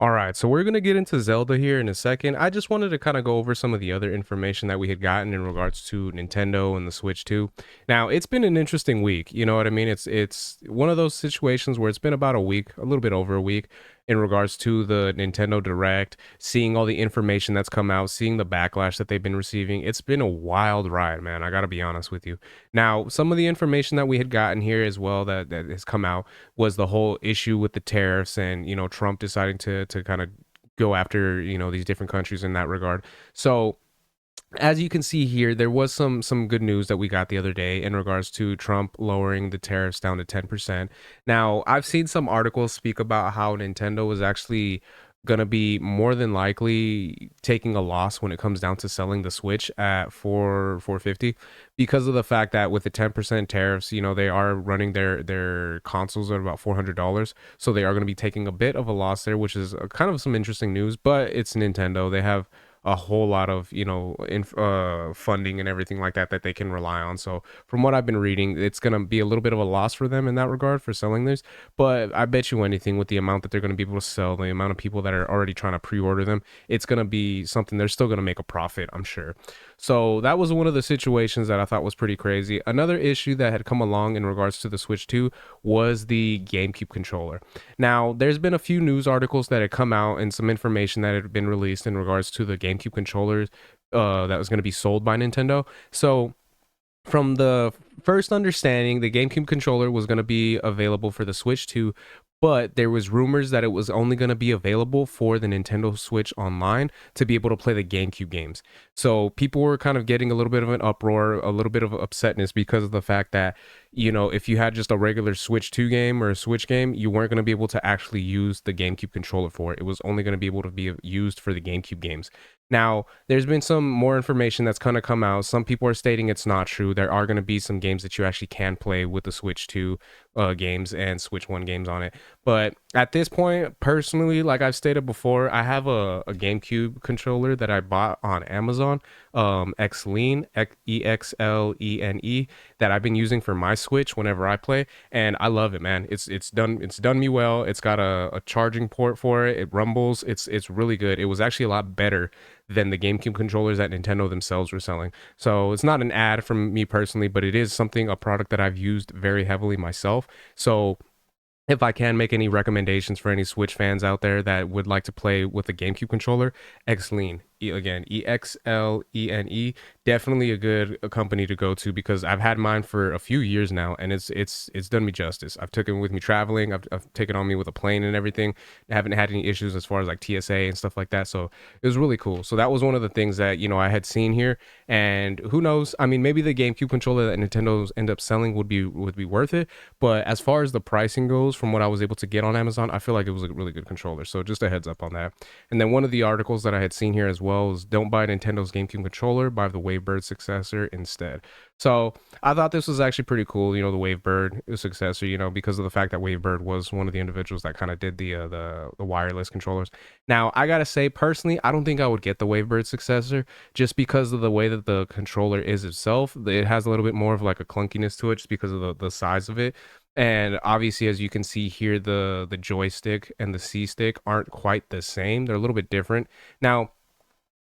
All right, so we're going to get into Zelda here in a second. I just wanted to kind of go over some of the other information that we had gotten in regards to Nintendo and the Switch 2. Now, it's been an interesting week, you know what I mean? It's one of those situations where it's been about a week, a little bit over a week in regards to the Nintendo Direct, seeing all the information that's come out, seeing the backlash that they've been receiving. It's been a wild ride, man. I got to be honest with you. Now, some of the information that we had gotten here as well that has come out was the whole issue with the tariffs and Trump deciding to kind of go after these different countries in that regard. So as you can see here, there was some good news that we got the other day in regards to Trump lowering the tariffs down to 10%. Now, I've seen some articles speak about how Nintendo was actually gonna be more than likely taking a loss when it comes down to selling the Switch at 450 because of the fact that with the 10% tariffs, they are running their consoles at about $400. So they are going to be taking a bit of a loss there, which is kind of some interesting news, but it's Nintendo. They have a whole lot of funding and everything like that that they can rely on. So from what I've been reading, it's going to be a little bit of a loss for them in that regard for selling this. But I bet you anything with the amount that they're going to be able to sell, the amount of people that are already trying to pre-order them, it's going to be something they're still going to make a profit, I'm sure. So that was one of the situations that I thought was pretty crazy. Another issue that had come along in regards to the Switch 2 was the GameCube controller. Now, there's been a few news articles that had come out and some information that had been released in regards to the GameCube controllers that was going to be sold by Nintendo. So from the first understanding, the GameCube controller was going to be available for the Switch 2, but there was rumors that it was only going to be available for the Nintendo Switch Online to be able to play the GameCube games. So people were kind of getting a little bit of an uproar, a little bit of upsetness because of the fact that, if you had just a regular Switch 2 game or a Switch game, you weren't going to be able to actually use the GameCube controller for it. It was only going to be able to be used for the GameCube games. Now, there's been some more information that's kind of come out. Some people are stating it's not true. There are going to be some games that you actually can play with the Switch 2 games and Switch 1 games on it. But at this point, personally, like I've stated before, I have a GameCube controller that I bought on Amazon, Xlene, EXLENE, that I've been using for my Switch whenever I play, and I love it, man. It's done me well. It's got a charging port for it. It rumbles. It's really good. It was actually a lot better than the GameCube controllers that Nintendo themselves were selling. So it's not an ad from me personally, but it is a product that I've used very heavily myself. So if I can make any recommendations for any Switch fans out there that would like to play with a GameCube controller, Xlene, again, EXLENE, definitely a good company to go to because I've had mine for a few years now and it's done me justice. I've taken it with me traveling, I've taken it on me with a plane and everything. I haven't had any issues as far as like TSA and stuff like that. So it was really cool. So that was one of the things that, I had seen here, and who knows? I mean, maybe the GameCube controller that Nintendo's end up selling would be worth it, but as far as the pricing goes, from what I was able to get on Amazon, I feel like it was a really good controller. So just a heads up on that. And then one of the articles that I had seen here as well is don't buy Nintendo's GameCube controller, buy the Wavebird successor instead. So I thought this was actually pretty cool, the Wavebird successor, because of the fact that Wavebird was one of the individuals that kind of did the wireless controllers. Now, I gotta say, personally, I don't think I would get the Wavebird successor just because of the way that the controller is itself. It has a little bit more of like a clunkiness to it just because of the size of it. And obviously, as you can see here, the joystick and the C stick aren't quite the same. They're a little bit different. Now,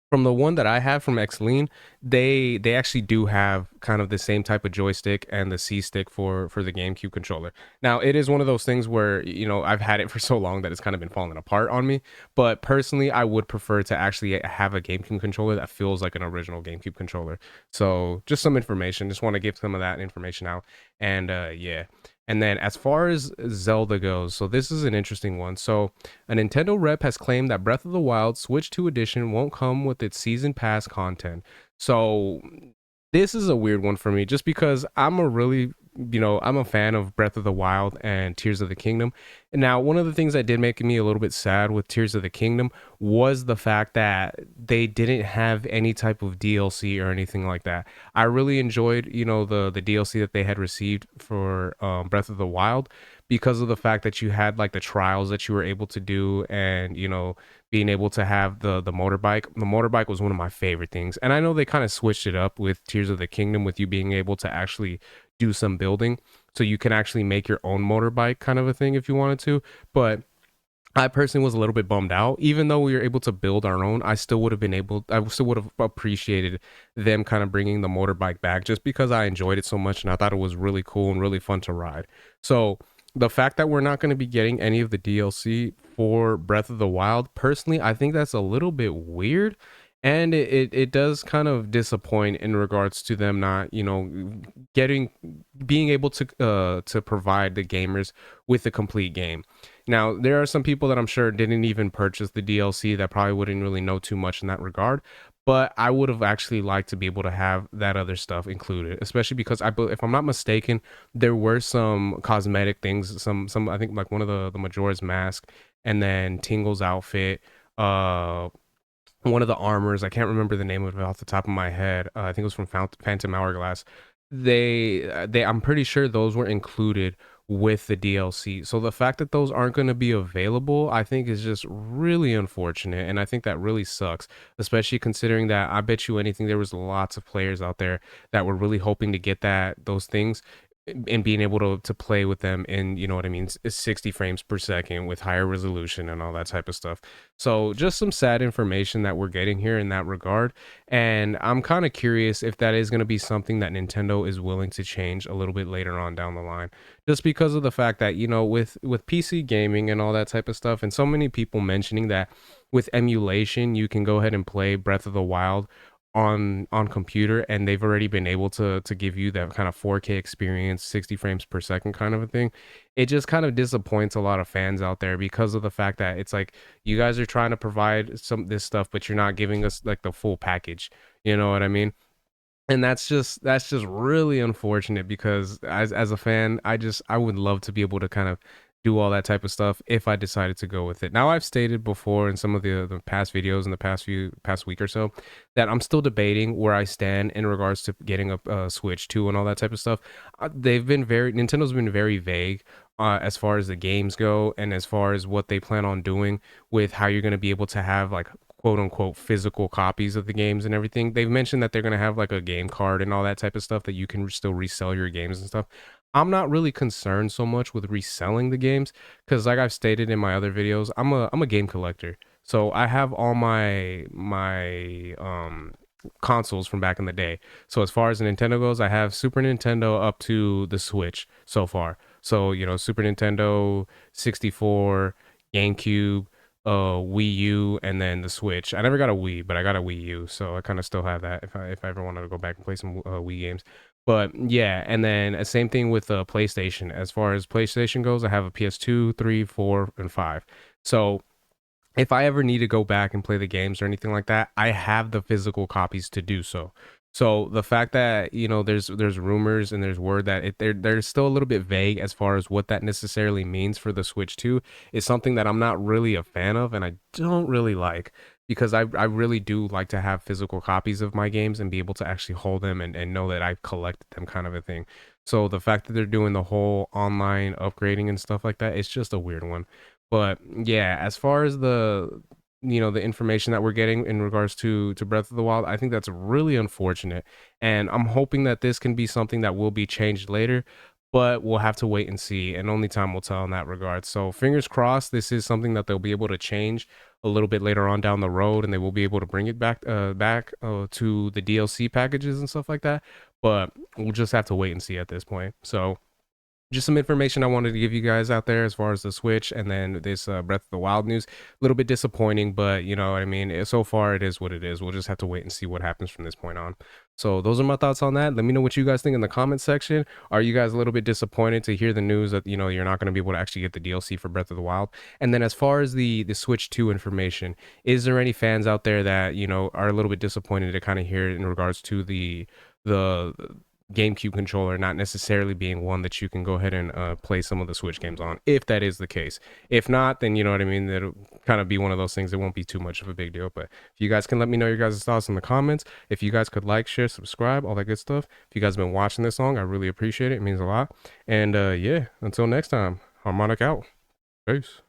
from the one that I have from Xlean, they actually do have kind of the same type of joystick and the C stick for the GameCube controller. Now, it is one of those things where I've had it for so long that it's kind of been falling apart on me. But personally, I would prefer to actually have a GameCube controller that feels like an original GameCube controller. So just some information. Just want to give some of that information out. And yeah. And then as far as Zelda goes, so this is an interesting one. So a Nintendo rep has claimed that Breath of the Wild Switch 2 edition won't come with its season pass content. So this is a weird one for me just because I'm a fan of Breath of the Wild and Tears of the Kingdom. And now, one of the things that did make me a little bit sad with Tears of the Kingdom was the fact that they didn't have any type of DLC or anything like that. I really enjoyed, the DLC that they had received for Breath of the Wild because of the fact that you had like the trials that you were able to do and, being able to have the motorbike. The motorbike was one of my favorite things. And I know they kind of switched it up with Tears of the Kingdom with you being able to actually do some building so you can actually make your own motorbike kind of a thing if you wanted to. But I personally was a little bit bummed out. Even though we were able to build our own, I still would have appreciated them kind of bringing the motorbike back just because I enjoyed it so much and I thought it was really cool and really fun to ride. So the fact that we're not going to be getting any of the DLC for Breath of the Wild, personally, I think that's a little bit weird. And it does kind of disappoint in regards to them not, getting being able to provide the gamers with a complete game. Now, there are some people that I'm sure didn't even purchase the DLC that probably wouldn't really know too much in that regard. But I would have actually liked to be able to have that other stuff included, especially because if I'm not mistaken, there were some cosmetic things, some I think like one of the Majora's mask, and then Tingle's outfit, one of the armors. I can't remember the name of it off the top of my head. I think it was from Phantom Hourglass. I'm pretty sure those were included with the DLC. So the fact that those aren't going to be available, I think is just really unfortunate, and I think that really sucks, especially considering that I bet you anything there was lots of players out there that were really hoping to get those things and being able to play with them in, 60 frames per second with higher resolution and all that type of stuff. So just some sad information that we're getting here in that regard, and I'm kind of curious if that is going to be something that Nintendo is willing to change a little bit later on down the line, just because of the fact that, with PC gaming and all that type of stuff, and so many people mentioning that with emulation you can go ahead and play Breath of the Wild on computer, and they've already been able to give you that kind of 4K experience, 60 frames per second kind of a thing. It just kind of disappoints a lot of fans out there because of the fact that it's like you guys are trying to provide some this stuff, but you're not giving us like the full package. You know what I mean? And that's just really unfortunate because as a fan, I would love to be able to kind of do all that type of stuff if I decided to go with it. Now, I've stated before in some of the past videos in the past week or so that I'm still debating where I stand in regards to getting a Switch 2 and all that type of stuff. Nintendo's been very vague as far as the games go and as far as what they plan on doing with how you're going to be able to have like quote unquote physical copies of the games and everything. They've mentioned that they're going to have like a game card and all that type of stuff that you can still resell your games and stuff. I'm not really concerned so much with reselling the games because, like I've stated in my other videos, I'm a game collector. So I have all my consoles from back in the day. So as far as Nintendo goes, I have Super Nintendo up to the Switch so far. So, Super Nintendo, 64, GameCube, Wii U, and then the Switch. I never got a Wii, but I got a Wii U, so I kind of still have that if I ever wanted to go back and play some Wii games. But yeah, and then same thing with PlayStation. As far as PlayStation goes, I have a PS2, 3, 4, and 5. So if I ever need to go back and play the games or anything like that, I have the physical copies to do so. So the fact that there's rumors and there's word that they're still a little bit vague as far as what that necessarily means for the Switch 2 is something that I'm not really a fan of and I don't really like because I really do like to have physical copies of my games and be able to actually hold them and know that I've collected them kind of a thing. So the fact that they're doing the whole online upgrading and stuff like that, it's just a weird one. But yeah, as far as the information that we're getting in regards to Breath of the Wild, I think that's really unfortunate, and I'm hoping that this can be something that will be changed later, but we'll have to wait and see, and only time will tell in that regard. So fingers crossed, this is something that they'll be able to change a little bit later on down the road, and they will be able to bring it back to the DLC packages and stuff like that. But we'll just have to wait and see at this point. So just some information I wanted to give you guys out there as far as the Switch and then this Breath of the Wild news. A little bit disappointing, but you know what I mean. So far, it is what it is. We'll just have to wait and see what happens from this point on. So those are my thoughts on that. Let me know what you guys think in the comment section. Are you guys a little bit disappointed to hear the news that you're not going to be able to actually get the DLC for Breath of the Wild? And then as far as the Switch 2 information, is there any fans out there that are a little bit disappointed to kind of hear in regards to the GameCube controller not necessarily being one that you can go ahead and play some of the Switch games on, if that is the case? If not, then you know what I mean, that'll kind of be one of those things. It won't be too much of a big deal. But if you guys can let me know your guys' thoughts in the comments, if you guys could like, share, subscribe, all that good stuff. If you guys have been watching this long, I really appreciate it. It means a lot. And yeah, until next time, Harmonic out. Peace.